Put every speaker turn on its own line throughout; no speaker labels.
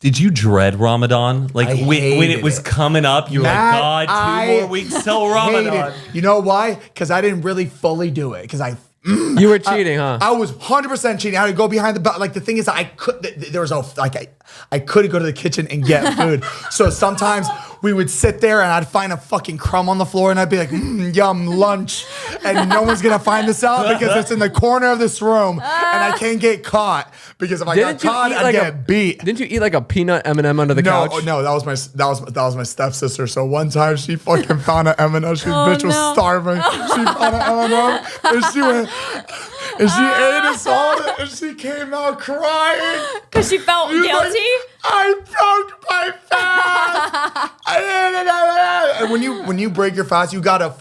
Did you dread Ramadan? Like when it was coming up, you were like, God, 2 more weeks till Ramadan.
You know why? Because I didn't really fully do it. Because
you were cheating, huh?
I was 100% cheating. I had to go behind the like. The thing is, I couldn't go to the kitchen and get food. So sometimes we would sit there and I'd find a fucking crumb on the floor and I'd be like, yum, lunch. And no one's gonna find this out because it's in the corner of this room and I can't get caught because if I got caught, I'd get beat.
Didn't you eat like a peanut M&M under the couch?
No, that was my stepsister. So one time she fucking found an M&M. She bitch was starving. She found an M&M and she went. And she ate us all, and she came out crying.
Because she felt guilty?
Like, I broke my fast. And when you break your fast, you gotta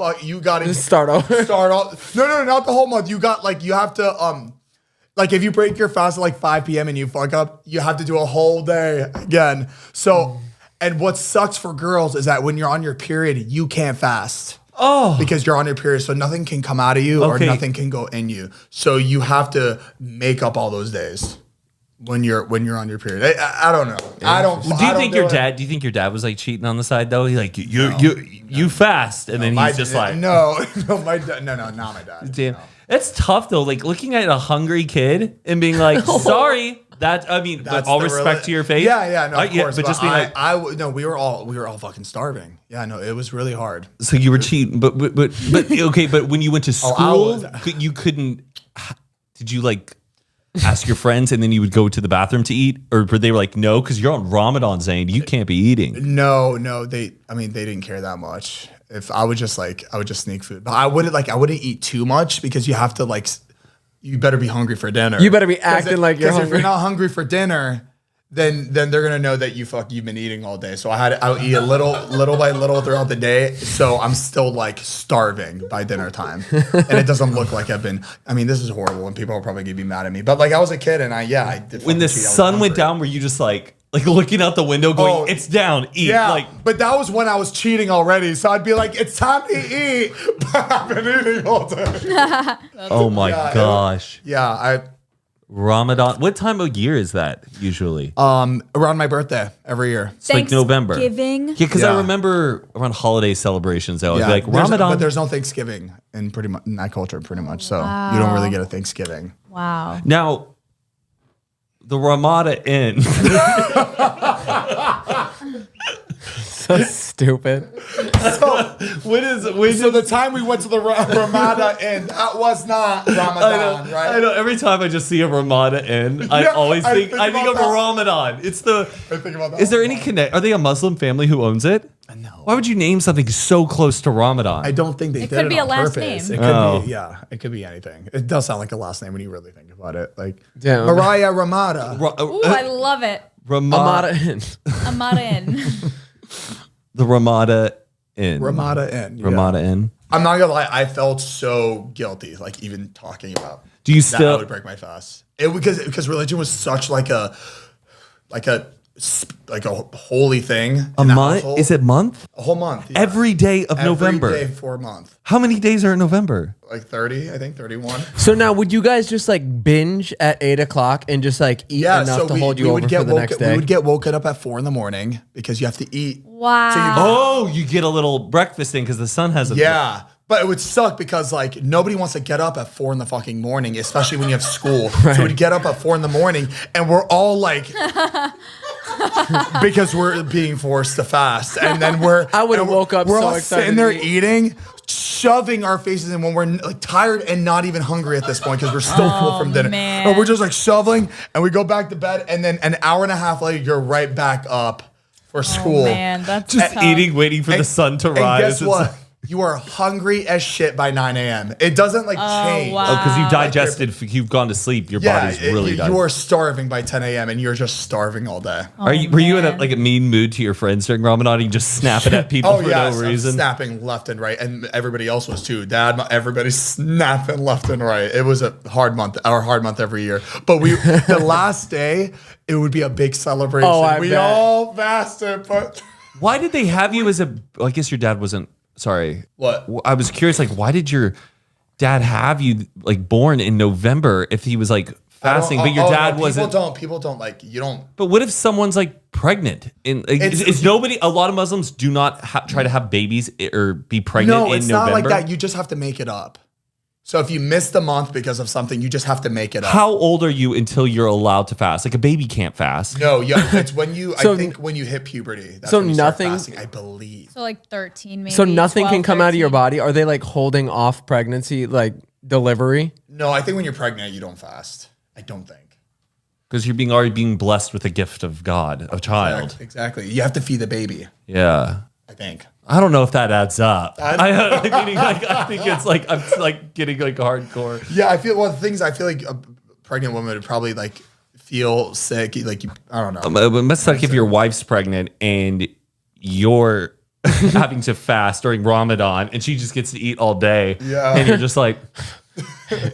just start over.
Start off. No, not the whole month. You have to like if you break your fast at like 5 p.m. and you fuck up, you have to do a whole day again. So, and what sucks for girls is that when you're on your period, you can't fast.
Oh,
because you're on your period, so nothing can come out of you or nothing can go in you. So you have to make up all those days when you're on your period. I don't know. Yeah.
Do you think your dad was like cheating on the side though? He like you fast, and then he's just like
my dad. No, not my dad.
Damn,
no.
It's tough though. Like looking at a hungry kid and being like, sorry. That's all respect to your faith.
Yeah, no, of course.
But just being
we were all fucking starving. Yeah, no, it was really hard.
So you were cheating, but okay. But when you went to school, you couldn't. Did you like ask your friends and then you would go to the bathroom to eat, or were they like no, because you're on Ramadan, Zane, you can't be eating?
No, they didn't care that much. If I would just sneak food, but I wouldn't eat too much because you have to like. You better be hungry for dinner.
You better be acting like you're hungry.
If you're not hungry for dinner, then they're gonna know that you've been eating all day. So I would eat a little by little throughout the day. So I'm still like starving by dinner time, and it doesn't look like I've been. I mean, this is horrible, and people are probably gonna be mad at me. But like I was a kid, and I did.
When the sun went down, were you just like looking out the window, going, "It's down, eat"?
Yeah, but that was when I was cheating already. So I'd be like, "It's time to eat," but I've been eating all day.
Oh my gosh!
Ramadan.
What time of year is that usually?
Around my birthday every year.
It's like November.
Thanksgiving.
Yeah, because I remember around holiday celebrations, I would be like Ramadan.
But there's no Thanksgiving in that culture, pretty much. So you don't really get a Thanksgiving.
Wow.
Now, the Ramadan Inn.
So stupid.
So the time we went to the Ramadan Inn, that was not Ramadan, right?
I know. Every time I just see a Ramadan Inn, I always think of Ramadan. I think about that. Is there any connect? Are they a Muslim family who owns it?
No.
Why would you name something so close to Ramadan?
I don't think they did it.
It could be a last
purpose.
name.
It could be, it could be anything. It does sound like a last name when you really think about it. Like Mariah Ramada.
Ooh, I love it.
Ramada Inn.
Amada Inn.
The Ramada Inn.
Ramada Inn.
Ramada Inn.
I'm not gonna lie, I felt so guilty, like even talking about.
Do you still?
I would break my fast. Because religion was such like a holy thing.
A month? Is it month?
A whole month. Yeah.
Every day of November.
Every day for a month.
How many days are in November?
Like 30, I think 31.
So now, would you guys just like binge at 8 o'clock and just like eat enough to hold you over for the next day?
We would get woken up at 4 a.m. because you have to eat.
Wow.
So you get a little breakfast in because the sun hasn't.
Yeah. But it would suck because like nobody wants to get up at 4 in the fucking morning, especially when you have school. Right. So we'd get up at 4 in the morning and we're all like, because we're being forced to fast. And then
I would have woke up
we're
so
all
excited.
Sitting there eating, shoving our faces in when we're like tired and not even hungry at this point because we're still full from dinner.
Man.
And we're just like shoveling and we go back to bed and then an hour and a half later, you're right back up for school.
Oh man, that's
just
tough.
eating, waiting for the sun to rise.
And guess what? You are hungry as shit by 9 a.m. It doesn't like change.
Wow.
Oh, because you digested, you've gone to sleep. Your body's really done.
You are starving by 10 a.m. and you're just starving all day.
Were you in a mean mood to your friends during Ramadan? You just snapping at people for no reason?
Snapping left and right, and everybody else was too. Dad, everybody's snapping left and right. It was a hard month, our hard month every year. But the last day, it would be a big celebration.
Oh,
we all fasted, but
why did they have you as a? Well, I guess your dad wasn't. Sorry.
What?
I was curious, like, why did your dad have you like born in November if he was like fasting, but your dad wasn't?
People don't like, you don't.
But what if someone's like pregnant? And is nobody? A lot of Muslims do not try to have babies or be pregnant in November. No, it's not like that.
You just have to make it up. So if you missed a month because of something, you just have to make it up.
How old are you until you're allowed to fast? Like a baby can't fast.
No, yeah, it's when you. I think when you hit puberty. That's when you start fasting, I believe.
So like 13, maybe.
So nothing
12,
can come
13.
out of your body. Are they like holding off pregnancy, like delivery?
No, I think when you're pregnant, you don't fast. I don't think.
Because you're already being blessed with a gift of God, a child.
Exactly. You have to feed the baby.
Yeah.
I think.
I don't know if that adds up. I think it's like I'm like getting like hardcore.
Yeah, I feel like a pregnant woman would probably like feel sick. Like I don't know.
But it's like if your wife's pregnant and you're having to fast during Ramadan and she just gets to eat all day.
Yeah,
and you're just like,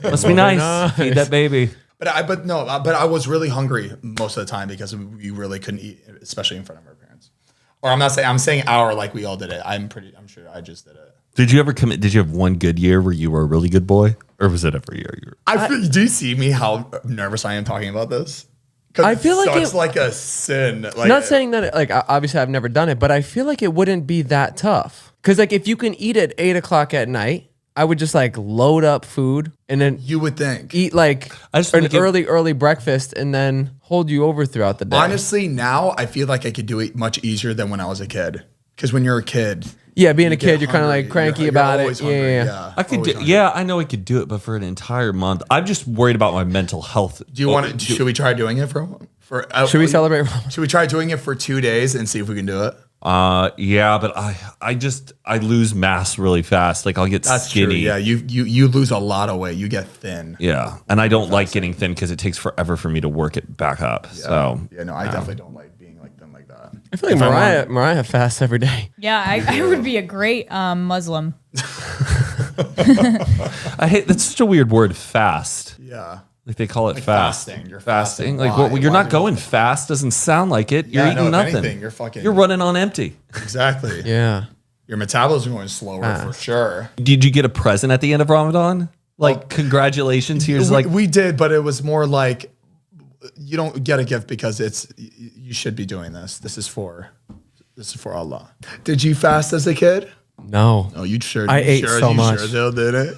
must be nice. Feed that baby.
But I was really hungry most of the time because we really couldn't eat, especially in front of our parents. Or I'm saying like we all did it. I'm sure I just did it.
Did you ever commit? Did you have one good year where you were a really good boy, or was it every year?
Do you see me how nervous I am talking about this?
I feel like
it's like a sin. Like,
not saying that like obviously I've never done it, but I feel like it wouldn't be that tough. Because like if you can eat at 8:00 at night, I would just like load up food and then
you would think
eat like an early breakfast and then hold you over throughout the day.
Honestly, now I feel like I could do it much easier than when I was a kid. Because when you're a kid,
being a kid, you're kind of like cranky about it. Yeah.
I could. I know I could do it, but for an entire month, I'm just worried about my mental health.
Do you want to? Should we try doing it for?
Should we celebrate?
Should we try doing it for 2 days and see if we can do it?
Yeah, but I lose mass really fast. Like I'll get skinny.
True. Yeah, you lose a lot of weight. You get thin.
Yeah, and I don't like getting thin because it takes forever for me to work it back up.
Yeah.
So
I definitely don't like being like thin like that.
I feel like Mariah fasts every day.
Yeah, I would be a great Muslim.
I hate that's such a weird word, fast.
Yeah.
Like they call it
like
fast.
Fasting. You're
fasting. Like you're not going fast. Doesn't sound like it. You're eating nothing.
Anything,
you're running on empty.
Exactly.
Yeah.
Your metabolism going slower for sure.
Did you get a present at the end of Ramadan? Like congratulations. Here's
we did, but it was more like you don't get a gift because you should be doing this. This is for Allah. Did you fast as a kid?
No.
No, you sure.
I ate so much.
Sure Dale did it.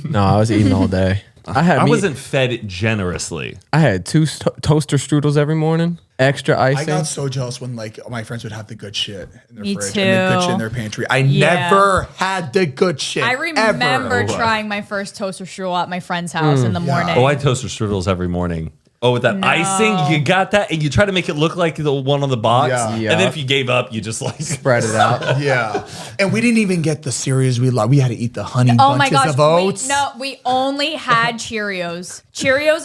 No, I was eating all day.
I wasn't fed generously.
I had 2 toaster strudels every morning, extra icing.
I got so jealous when like my friends would have the good shit in their fridge
too.
and the good shit in their pantry. I never had the good shit.
I remember
ever.
trying my first toaster strudel at my friend's house in the morning.
Oh, I toaster strudels every morning. Oh, with that icing, you got that, and you try to make it look like the one on the box.
Yeah.
And then if you gave up, you just like
spread it out.
Yeah. And we didn't even get the cereals we love. We had to eat the honey bunches of oats.
We only had Cheerios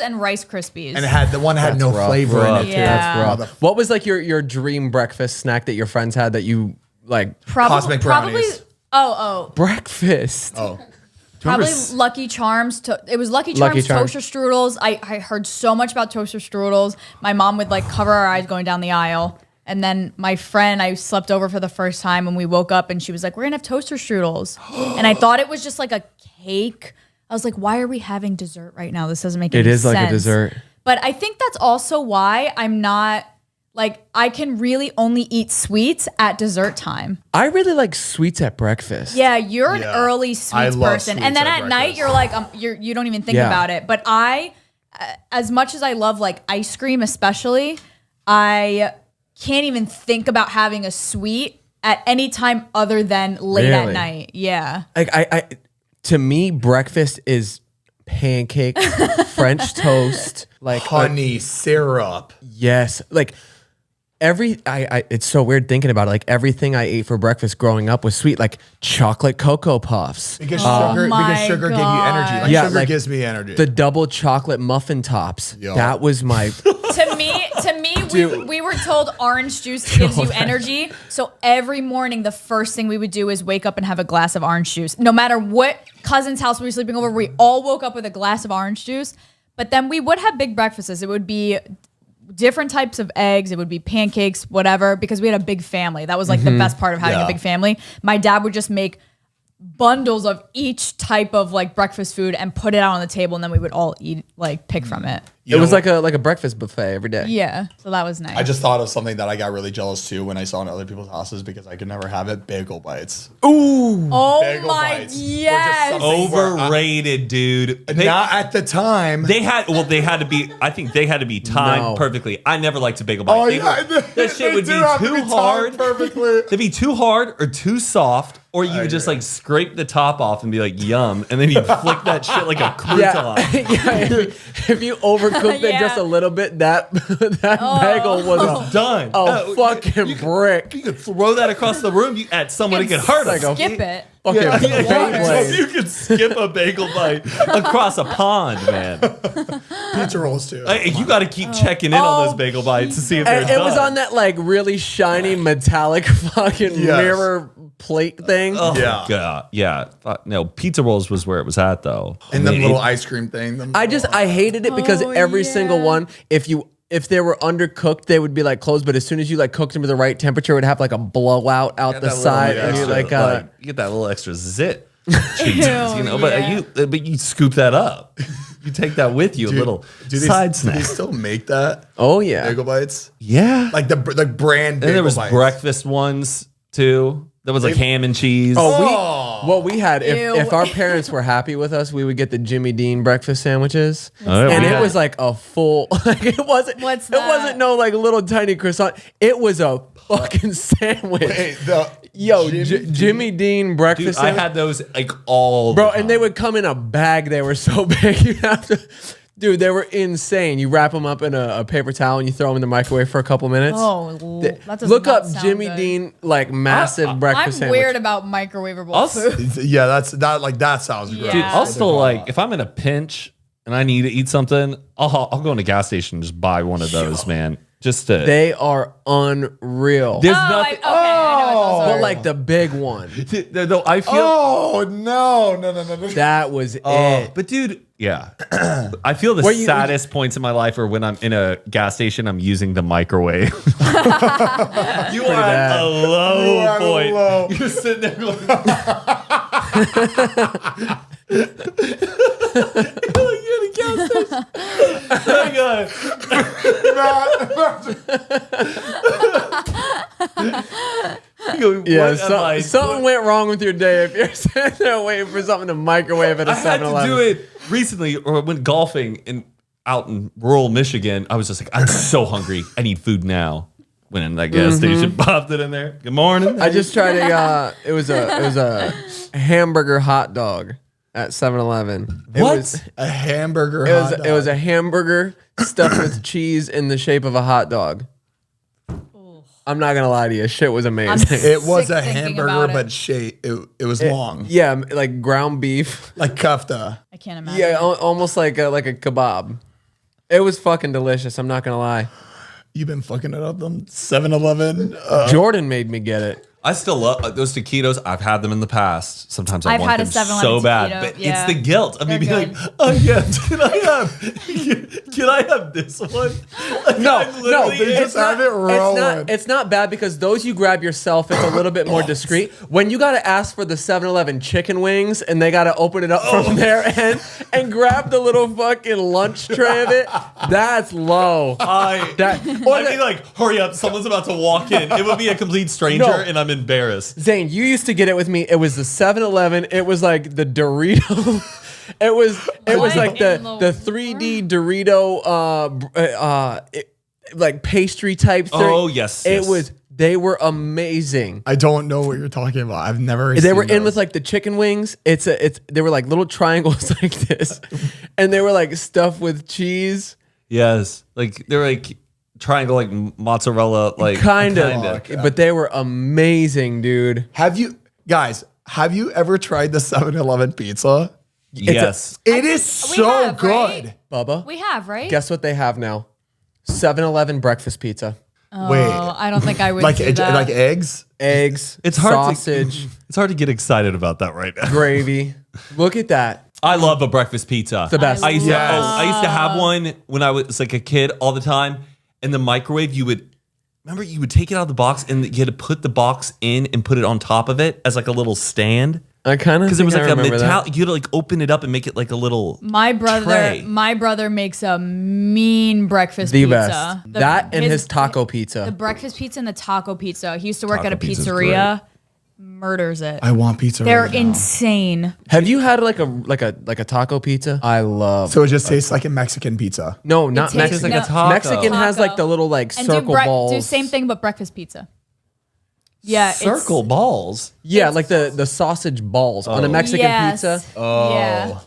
and Rice Krispies.
And the one had no flavor in it.
Yeah.
That's rough. What was like your dream breakfast snack that your friends had that you like?
Cosmic brownies.
Breakfast.
Oh.
Probably Lucky Charms. It was Lucky Charms toaster strudels. I heard so much about toaster strudels. My mom would like cover our eyes going down the aisle. And then my friend, I slept over for the first time and we woke up and she was like, we're going to have toaster strudels. And I thought it was just like a cake. I was like, why are we having dessert right now? This doesn't make any sense.
It is like a dessert.
But I think that's also why I'm not... Like, I can really only eat sweets at dessert time.
I really like sweets at breakfast.
Yeah, you're an early sweets person. And then at night, you're like, you don't even think about it. But I, as much as I love like ice cream especially, I can't even think about having a sweet at any time other than late at night. Yeah.
Like to me, breakfast is pancake, French toast, like
honey syrup.
Yes. Like it's so weird thinking about it. Like everything I ate for breakfast growing up was sweet, like chocolate Cocoa Puffs.
Because sugar gave you energy. Like sugar gives me energy.
The double chocolate muffin tops. Yo. That was my.
To me, we were told orange juice gives you energy. So every morning, the first thing we would do is wake up and have a glass of orange juice. No matter what cousin's house we were sleeping over, we all woke up with a glass of orange juice. But then we would have big breakfasts. It would be different types of eggs. It would be pancakes, whatever, because we had a big family. That was like the best part of having a big family. My dad would just make bundles of each type of like breakfast food and put it out on the table, and then we would all eat, like pick from it.
It was like a breakfast buffet every day.
Yeah, so that was nice.
I just thought of something that I got really jealous too when I saw in other people's houses because I could never have it. Bagel bites.
Ooh.
oh
bagel
my
bites were just
yes.
something-
Overrated, dude.
Not at the time.
They had to be. I think they had to be timed
No.
perfectly. I never liked a bagel bite.
Oh,
They
yeah,
were- that shit would be too hard.
Perfectly.
They'd be too hard or too soft, or you would just like scrape the top off and be like yum, and then you'd flick that shit like a crouton.
Yeah, if you overcooked it
Yeah.
just a little bit, that bagel was
Done.
a fucking brick.
You could throw that across the room at someone. It could hurt
like
us.
a-
Skip it.
Fucking Beyblade.
You could skip a bagel bite across a pond, man.
Pizza rolls too.
Hey, you got to keep checking in on those bagel bites to see if they're
And it was
done.
on that like really shiny metallic fucking
Yes.
mirror plate thing.
Oh,
Yeah.
God. Yeah. Fuck, no, pizza rolls was where it was at, though.
And the little ice cream thing.
I hated it because
Oh,
every
yeah.
single one, if they were undercooked, they would be like closed. But as soon as you like cooked them to the right temperature, it would have like a blowout out the side, and you like
you get that little extra zit.
Ew,
But you scoop that up. You take that with you, a little side
Do they
snack.
still make that?
oh yeah.
Bagel bites?
Yeah.
Like the brand
And
bagel
there was
bites.
breakfast ones too. There was like ham and cheese.
What we had,
Ew.
if our parents were happy with us, we would get the Jimmy Dean breakfast sandwiches,
Oh,
and
yeah.
it was like a full. Like it wasn't.
What's
It wasn't
that?
no like little tiny croissant. It was a fucking sandwich.
Hey, the
Yo,
Jimmy
Jimmy Dean breakfast
Dude, I
sandwich.
had those like all
Bro,
the time.
and they would come in a bag. They were so big. You have to, dude. They were insane. You wrap them up in a paper towel and you throw them in the microwave for a couple minutes.
Oh, that does
Look
not
up
sound
Jimmy
good.
Dean like massive
I'm
breakfast sandwich.
weird about microwavable
I'll
food.
Yeah, that sounds
Yeah.
great.
Dude, I'll
Yeah.
still like if I'm in a pinch and I need to eat something, I'll go in a gas station and just buy one of those, man. Just to
They are unreal.
there's
I
nothing.
know what those
But
are.
like the big one.
Though I feel.
Oh no.
That was it.
But dude, yeah, I feel the
Where you-
saddest points in my life are when I'm in a gas station. I'm using the microwave. You are at
bad.
a low
You are
point.
low.
You're sitting there going. You're like, you're in a gas station. Oh my God. You go,
Yeah,
what am I
something
doing?
went wrong with your day if you're sitting there waiting for something to microwave at a
I had
7-Eleven.
to do it recently, or I went golfing out in rural Michigan. I was just like, I'm so hungry. I need food now. Went in that gas station, popped it in there. Good morning.
I just tried it was a hamburger hot dog at 7-Eleven.
What?
A hamburger.
It was a hamburger stuffed with cheese in the shape of a hot dog. I'm not gonna lie to you, shit was amazing.
It was
Sick
a
thinking
hamburger,
about it.
but shape. It was long,
Yeah, like ground beef.
like kafta.
I can't imagine.
Yeah, almost like a kebab. It was fucking delicious. I'm not gonna lie.
You've been fucking it up, them 7-Eleven.
Jordan made me get it.
I still love those taquitos. I've had them in the past. Sometimes I
I've
want
had a
them
7-Eleven
so bad,
taquito,
but
yeah.
it's the guilt of me
They're
being
good.
like, oh yeah, can I have this one? Like,
No,
I'm literally-
they just have it rolling.
It's not bad because those you grab yourself, it's a little bit more discreet. When you gotta ask for the 7-Eleven chicken wings and they gotta open it up from their end and grab the little fucking lunch tray of it, that's low.
I'd be like, hurry up, someone's about to walk in. It would be a complete stranger,
No.
and I'm embarrassed.
Zane, you used to get it with me. It was the 7-Eleven. It was like the Dorito. It was
What
like
in
the
the
3D Dorito like pastry type thing.
Oh, yes,
It
yes.
was. They were amazing.
I don't know what you're talking about. I've never.
They
seen
were in
those.
with like the chicken wings. They were like little triangles like this, and they were like stuffed with cheese.
Yes, like they're like triangle, like mozzarella, like
Kind of,
Okay.
but they were amazing, dude.
Have you ever tried the 7-Eleven pizza?
yes.
It is
We
so
have,
good.
right?
Bubba,
We have, right?
guess what they have now? 7-Eleven breakfast pizza.
Wait,
Oh, I don't think I would
like
do that.
like eggs?
Eggs,
It's hard
sausage,
to it's hard to get excited about that right now.
gravy. Look at that.
I love a breakfast pizza.
The best.
I used to,
Yes.
I used to have one when I was like a kid all the time. In the microwave, you would take it out of the box and you had to put the box in and put it on top of it as like a little stand.
I kind of
because it was like a
metal.
metal. You had to like open it up and make it like a little.
My
tray.
brother makes a mean breakfast
The
pizza.
best. That and his taco pizza.
The breakfast pizza and the taco pizza. He used to work
Taco
at a
pizza's
pizzeria. Murders it.
I want pizza.
They're
right now.
insane.
Have you had like a taco pizza? I love.
So it just tastes like a Mexican pizza.
No, not
tastes
Mexican.
like a
taco.
Mexican has
Taco.
like the little like
And
circle balls.
do same thing but breakfast pizza. Yeah,
Circle balls.
Yeah, like the sausage balls on a Mexican
Yes.
pizza.
Yeah.